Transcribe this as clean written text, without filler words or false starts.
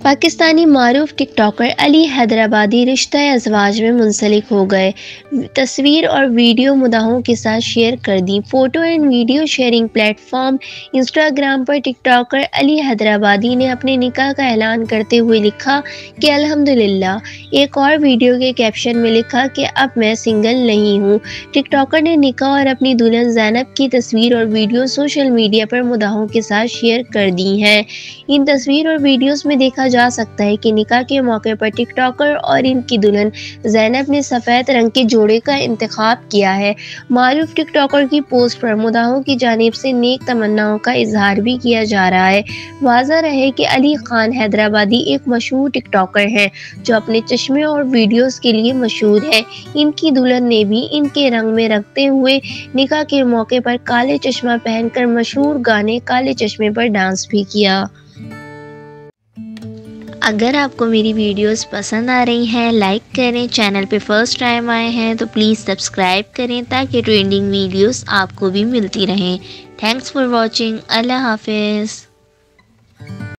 پاکستانی معروف ٹک ٹاکر علی حیدرآبادی رشتہ ازواج میں منسلک ہو گئے۔ تصویر اور ویڈیو مداحوں کے ساتھ شیئر کر دی۔ Photo and video sharing platform فارم انسٹاگرام پر ٹک ٹاکر علی حیدرآبادی نے اپنے نکاح کا اعلان کرتے ہوئے لکھا کہ الحمدللہ۔ ایک اور ویڈیو کے کیپشن میں لکھا کہ اب میں سنگل نہیں ہوں۔ ٹک ٹاکر نے نکاح اور اپنی دلہن زینب کی تصویر اور ویڈیو سوشل میڈیا پر مداحوں کے ساتھ شیئر کر دی ہیں۔ ان تصویر اور ویڈیوز میں دیکھا جا سکتا ہے کہ نکاح کے موقع پر ٹک ٹاکر اور ان کی دلہن زینب نے سفید رنگ کے جوڑے کا انتخاب کیا ہے۔ معروف ٹک ٹاکر کی پوسٹ پر مداحوں کی جانب سے نیک تمناؤں کا اظہار بھی کیا جا رہا ہے۔ واضح رہے کہ علی خان حیدرآبادی ایک مشہور ٹک ٹاکر ہیں جو اپنے چشمے اور ویڈیوز کے لیے مشہور ہیں۔ ان کی دلہن نے بھی ان کے رنگ میں رکھتے ہوئے نکاح کے موقع پر کالے چشمہ پہن کر مشہور گانے کالے چشمے پر ڈانس بھی کیا۔ اگر آپ کو میری ویڈیوز پسند آ رہی ہیں لائک کریں، چینل پہ فرسٹ ٹائم آئے ہیں تو پلیز سبسکرائب کریں تاکہ ٹرینڈنگ ویڈیوز آپ کو بھی ملتی رہیں۔ Thanks for watching. اللہ حافظ۔